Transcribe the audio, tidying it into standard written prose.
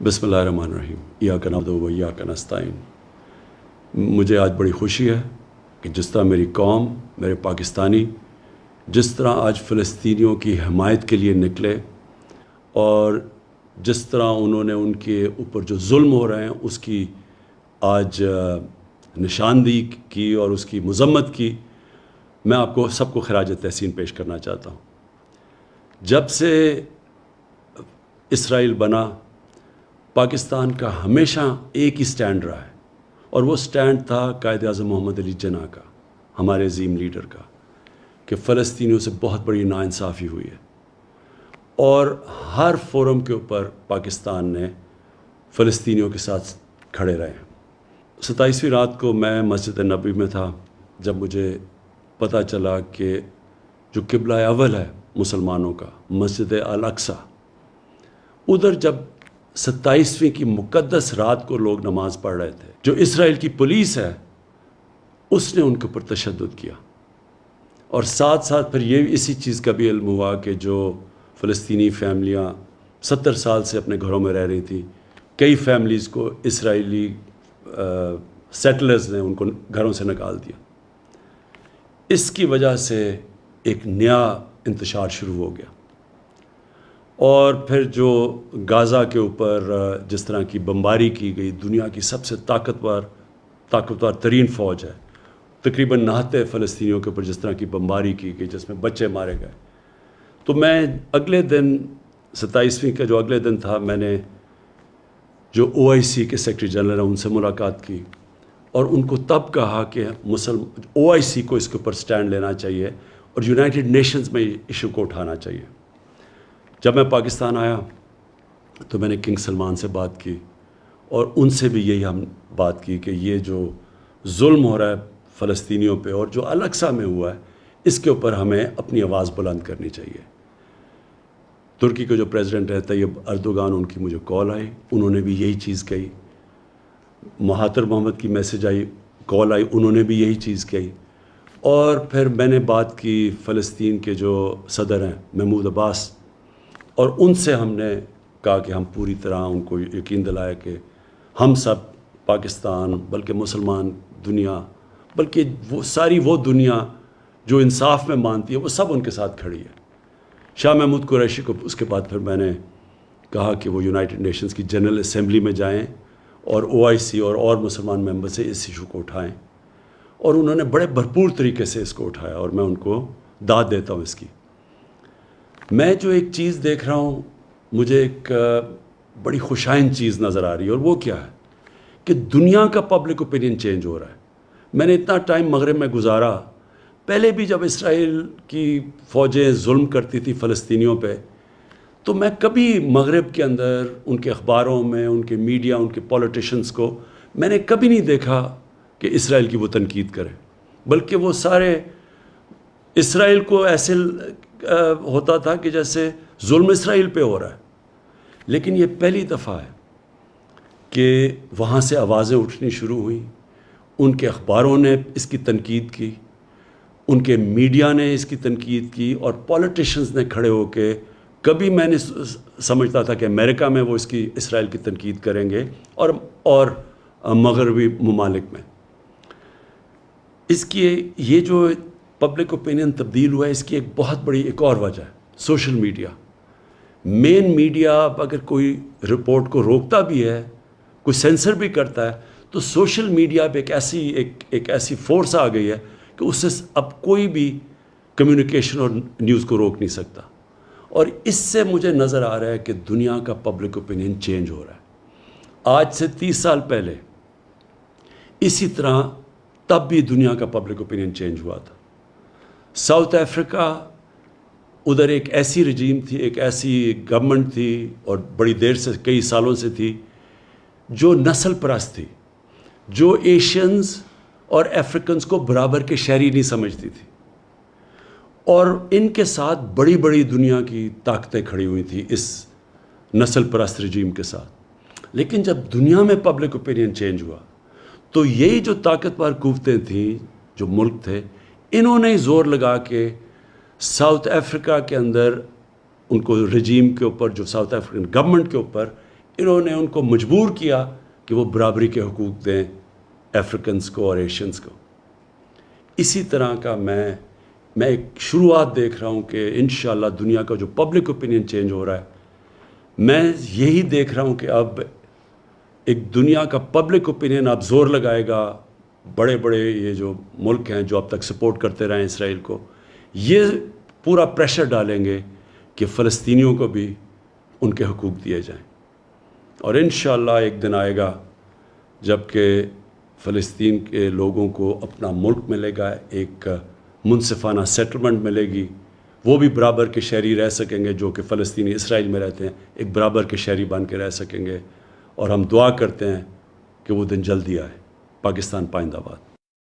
بسم اللہ الرحمن الرحیم ایاک نعبد و ایاک نستعین۔ مجھے آج بڑی خوشی ہے کہ جس طرح میری قوم، میرے پاکستانی جس طرح آج فلسطینیوں کی حمایت کے لیے نکلے اور جس طرح انہوں نے ان کے اوپر جو ظلم ہو رہے ہیں اس کی آج نشاندہی کی اور اس کی مذمت کی، میں آپ کو سب کو خراج تحسین پیش کرنا چاہتا ہوں۔ جب سے اسرائیل بنا، پاکستان کا ہمیشہ ایک ہی سٹینڈ رہا ہے، اور وہ سٹینڈ تھا قائد اعظم محمد علی جناح کا، ہمارے عظیم لیڈر کا، کہ فلسطینیوں سے بہت بڑی ناانصافی ہوئی ہے، اور ہر فورم کے اوپر پاکستان نے فلسطینیوں کے ساتھ کھڑے رہے ہیں۔ 27ویں رات کو میں مسجد نبوی میں تھا جب مجھے پتہ چلا کہ جو قبلہ اول ہے مسلمانوں کا، مسجد الاقصی، ادھر جب 27ویں کی مقدس رات کو لوگ نماز پڑھ رہے تھے، جو اسرائیل کی پولیس ہے اس نے ان کے اوپر تشدد کیا، اور ساتھ ساتھ پھر یہ اسی چیز کا بھی علم ہوا کہ جو فلسطینی فیملیاں 70 سال سے اپنے گھروں میں رہ رہی تھیں، کئی فیملیز کو اسرائیلی سیٹلرز نے ان کو گھروں سے نکال دیا۔ اس کی وجہ سے ایک نیا انتشار شروع ہو گیا، اور پھر جو غازہ کے اوپر جس طرح کی بمباری کی گئی، دنیا کی سب سے طاقتور ترین فوج ہے، تقریباً 69 فلسطینیوں کے اوپر جس طرح کی بمباری کی گئی جس میں بچے مارے گئے، تو میں اگلے دن 27ویں کا جو اگلے دن تھا، میں نے جو OIC کے سیکرٹری جنرل ہیں ان سے ملاقات کی، اور ان کو تب کہا کہ OIC کو اس کے اوپر سٹینڈ لینا چاہیے اور یونائٹڈ نیشنز میں ایشو کو اٹھانا چاہیے۔ جب میں پاکستان آیا تو میں نے کنگ سلمان سے بات کی، اور ان سے بھی یہی ہم بات کی کہ یہ جو ظلم ہو رہا ہے فلسطینیوں پہ اور جو الاقصی میں ہوا ہے، اس کے اوپر ہمیں اپنی آواز بلند کرنی چاہیے۔ ترکی کے جو پریزیڈنٹ ہے طیب اردوغان، ان کی مجھے کال آئی، انہوں نے بھی یہی چیز کہی۔ مہاتر محمد کی میسج آئی، کال آئی، انہوں نے بھی یہی چیز کہی۔ اور پھر میں نے بات کی فلسطین کے جو صدر ہیں محمود عباس، اور ان سے ہم نے کہا کہ ہم پوری طرح ان کو یقین دلایا کہ ہم سب پاکستان، بلکہ مسلمان دنیا، بلکہ وہ دنیا جو انصاف میں مانتی ہے، وہ سب ان کے ساتھ کھڑی ہے۔ شاہ محمود قریشی کو اس کے بعد پھر میں نے کہا کہ وہ یونائٹڈ نیشنز کی جنرل اسمبلی میں جائیں اور OIC اور مسلمان ممبر سے اس ایشو کو اٹھائیں، اور انہوں نے بڑے بھرپور طریقے سے اس کو اٹھایا، اور میں ان کو داد دیتا ہوں اس کی۔ میں جو ایک چیز دیکھ رہا ہوں، مجھے ایک بڑی خوشائند چیز نظر آ رہی ہے، اور وہ کیا ہے کہ دنیا کا پبلک اوپینین چینج ہو رہا ہے۔ میں نے اتنا ٹائم مغرب میں گزارا، پہلے بھی جب اسرائیل کی فوجیں ظلم کرتی تھی فلسطینیوں پہ، تو میں کبھی مغرب کے اندر ان کے اخباروں میں، ان کے میڈیا، ان کے پولیٹیشنز کو میں نے کبھی نہیں دیکھا کہ اسرائیل کی وہ تنقید کریں، بلکہ وہ سارے اسرائیل کو ایسے ہوتا تھا کہ جیسے ظلم اسرائیل پہ ہو رہا ہے۔ لیکن یہ پہلی دفعہ ہے کہ وہاں سے آوازیں اٹھنی شروع ہوئیں، ان کے اخباروں نے اس کی تنقید کی، ان کے میڈیا نے اس کی تنقید کی، اور پولیٹیشنز نے کھڑے ہو کے، کبھی میں نے سمجھتا تھا کہ امریکہ میں وہ اسرائیل کی تنقید کریں گے اور مغربی ممالک میں۔ اس کی یہ جو پبلک اوپینین تبدیل ہوا ہے، اس کی ایک بہت بڑی ایک اور وجہ ہے سوشل میڈیا۔ مین میڈیا اگر کوئی رپورٹ کو روکتا بھی ہے، کوئی سینسر بھی کرتا ہے، تو سوشل میڈیا پہ ایک ایسی فورس آ گئی ہے کہ اس سے اب کوئی بھی کمیونیکیشن اور نیوز کو روک نہیں سکتا، اور اس سے مجھے نظر آ رہا ہے کہ دنیا کا پبلک اوپینین چینج ہو رہا ہے۔ آج سے 30 سال پہلے اسی طرح تب بھی دنیا کا پبلک اوپینین چینج ہوا تھا۔ ساؤتھ افریقہ، ادھر ایک ایسی رجیم تھی، ایک ایسی گورنمنٹ تھی، اور بڑی دیر سے، کئی سالوں سے تھی، جو نسل پرست تھی، جو ایشینز اور افریقنز کو برابر کے شہری نہیں سمجھتی تھی، اور ان کے ساتھ بڑی بڑی دنیا کی طاقتیں کھڑی ہوئی تھیں اس نسل پرست رجیم کے ساتھ۔ لیکن جب دنیا میں پبلک اوپینین چینج ہوا، تو یہی جو طاقتور قوتیں تھیں، جو ملک تھے، انہوں نے زور لگا کے ساؤتھ افریقہ کے اندر ان کو رجیم کے اوپر، جو ساؤتھ افریقن گورنمنٹ کے اوپر انہوں نے ان کو مجبور کیا کہ وہ برابری کے حقوق دیں افریقنس کو اور ایشینز کو۔ اسی طرح کا میں ایک شروعات دیکھ رہا ہوں کہ انشاءاللہ دنیا کا جو پبلک اوپینین چینج ہو رہا ہے، میں یہی دیکھ رہا ہوں کہ اب ایک دنیا کا پبلک اوپینین اب زور لگائے گا، بڑے بڑے یہ جو ملک ہیں جو اب تک سپورٹ کرتے رہے ہیں اسرائیل کو، یہ پورا پریشر ڈالیں گے کہ فلسطینیوں کو بھی ان کے حقوق دیے جائیں۔ اور انشاءاللہ ایک دن آئے گا جب کہ فلسطین کے لوگوں کو اپنا ملک ملے گا، ایک منصفانہ سیٹلمنٹ ملے گی، وہ بھی برابر کے شہری رہ سکیں گے جو کہ فلسطینی اسرائیل میں رہتے ہیں، ایک برابر کے شہری بن کے رہ سکیں گے، اور ہم دعا کرتے ہیں کہ وہ دن جلدی آئے۔ پاکستان پائندہ باد۔